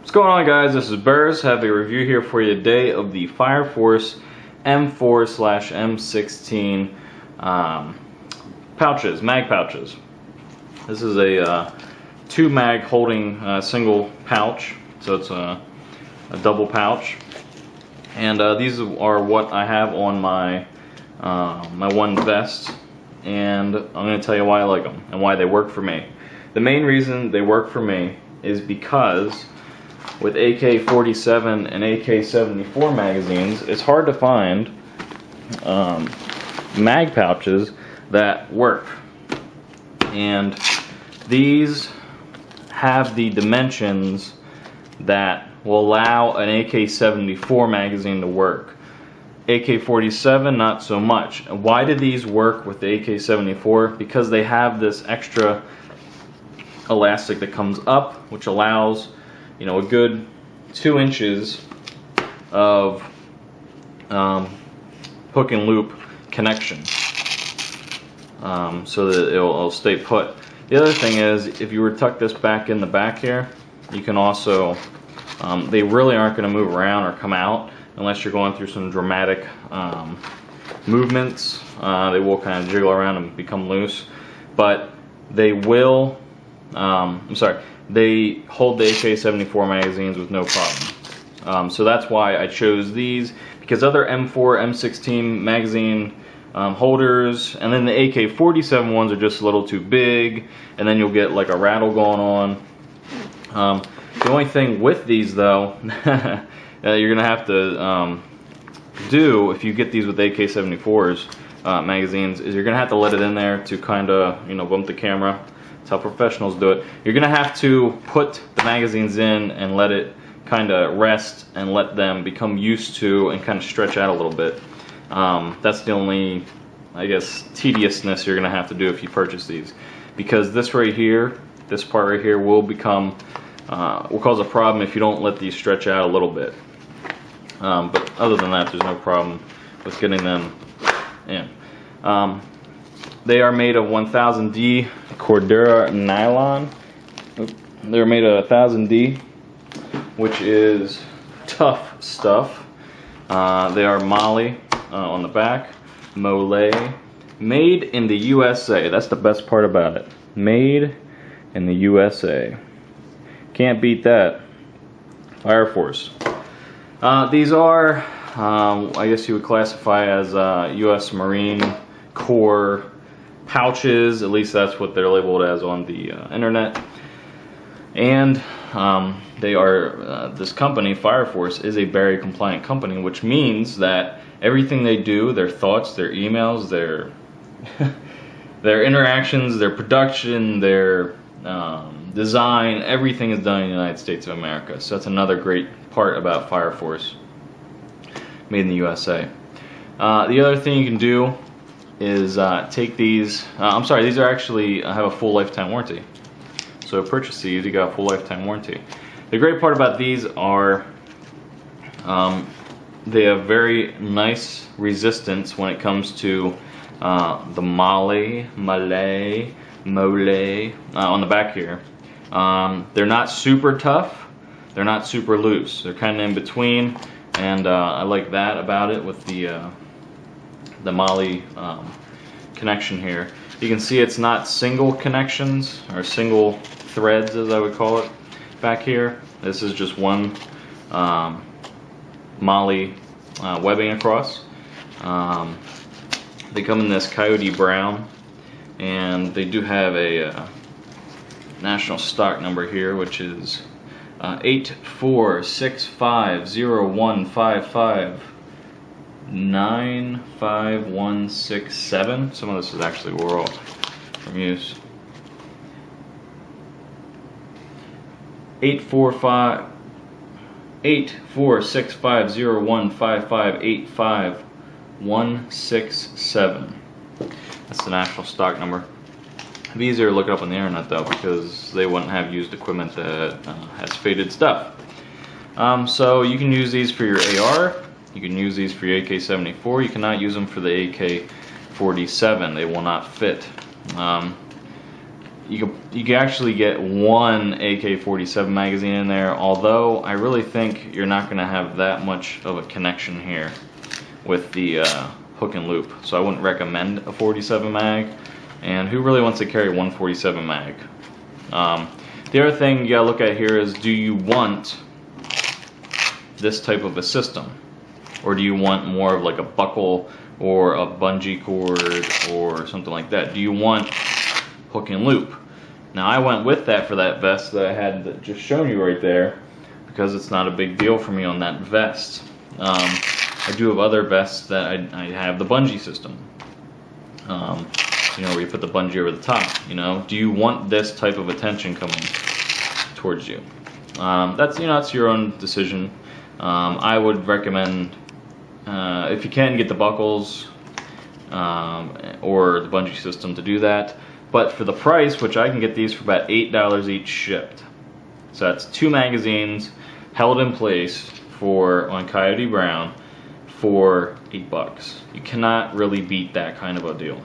What's going on, guys? This is Berz. I have a review here for you today of the FireForce M4/M16 pouches, mag pouches. This is a 2 mag holding single pouch, so it's a double pouch. And these are what I have on my my one vest, and I'm going to tell you why I like them and why they work for me. The main reason they work for me is because with AK-47 and AK-74 magazines, it's hard to find mag pouches that work. And these have the dimensions that will allow an AK-74 magazine to work. AK-47, not so much. Why do these work with the AK-74? Because they have this extra elastic that comes up, which allows, you know, a good 2 inches of hook and loop connection, so that it'll stay put. The other thing is, if you were to tuck this back in the back here, you can also, they really aren't going to move around or come out unless you're going through some dramatic movements. They will kind of jiggle around and become loose, but they will, they hold the AK-74 magazines with no problem. So that's why I chose these, because other M4, M16 magazine holders, and then the AK-47 ones are just a little too big, and then you'll get like a rattle going on. The only thing with these, though, you're gonna have to do if you get these with AK-74s magazines, is you're gonna have to let it in there to kind of, you know, bump the camera. That's how professionals do it. You're gonna have to put the magazines in and let it kind of rest and let them become used to and kind of stretch out a little bit. That's the only, I guess, tediousness you're gonna have to do if you purchase these, because this right here, this part right here, will become will cause a problem if you don't let these stretch out a little bit. But other than that, there's no problem with getting them in. They are made of 1000D Codura Nylon. They're made of 1000D, which is tough stuff. They are Mali on the back, Mole, made in the USA. That's the best part about it. Made in the USA. Can't beat that. FireForce. These are, I guess you would classify as U.S. Marine Corps pouches. At least that's what they're labeled as on the internet. And they are, this company, FireForce, is a very compliant company, which means that everything they do, their thoughts, their emails, their their interactions, their production, their design, everything is done in the United States of America. So that's another great part about FireForce, made in the USA. The other thing you can do is take these, I'm sorry, these are actually, have a full lifetime warranty. So purchase these, you got a full lifetime warranty. The great part about these are they have very nice resistance when it comes to the mole on the back here. They're not super tough, they're not super loose, they're kind of in between, and I like that about it with the Mali connection here. You can see it's not single connections or single threads, as I would call it, back here. This is just one Mali webbing across. They come in this coyote brown, and they do have a national stock number here, which is 8465015595167. Some of this is actually wore off from use. 8465015585167. That's the national stock number. It'd be easier to look it up on the internet, though, because they wouldn't have used equipment that has faded stuff. So you can use these for your AR, you can use these for your AK-74, you cannot use them for the AK-47, they will not fit. you can actually get one AK-47 magazine in there, although I really think you're not going to have that much of a connection here with the hook and loop. So I wouldn't recommend a 47 mag. And who really wants to carry 147 mag? The other thing you gotta look at here is, do you want this type of a system? Or do you want more of like a buckle or a bungee cord or something like that? Do you want hook and loop? Now I went with that for that vest that I had just shown you right there, because it's not a big deal for me on that vest. I do have other vests that I have the bungee system. You know, where you put the bungee over the top. You know, do you want this type of attention coming towards you? That's, you know, that's your own decision. I would recommend, if you can, get the buckles or the bungee system to do that. But for the price, which I can get these for about $8 each shipped. So that's 2 magazines held in place on Coyote Brown for $8. You cannot really beat that kind of a deal.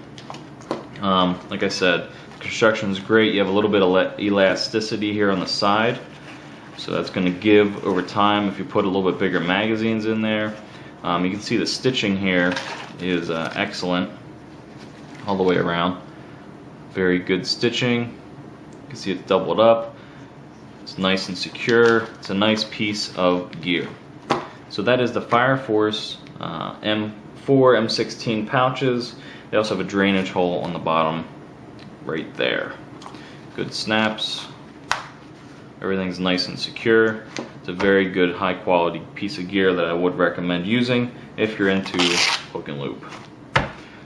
Like I said, construction is great. You have a little bit of elasticity here on the side, so that's going to give over time if you put a little bit bigger magazines in there. You can see the stitching here is excellent all the way around. Very good stitching. You can see it's doubled up. It's nice and secure. It's a nice piece of gear. So that is the FireForce M4 M16 pouches. They also have a drainage hole on the bottom right there. Good snaps. Everything's nice and secure. It's a very good high quality piece of gear that I would recommend using if you're into hook and loop.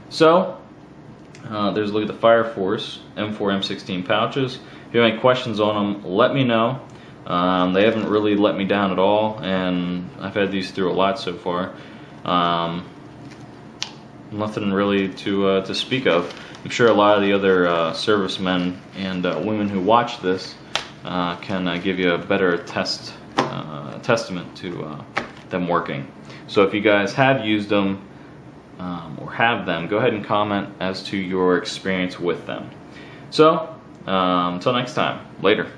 So there's a look at the FireForce M4 M16 pouches. If you have any questions on them, let me know. They haven't really let me down at all, and I've had these through a lot so far. Nothing really to speak of. I'm sure a lot of the other servicemen and women who watch this can give you a better testament to them working. So if you guys have used them or have them, go ahead and comment as to your experience with them. So until next time, later.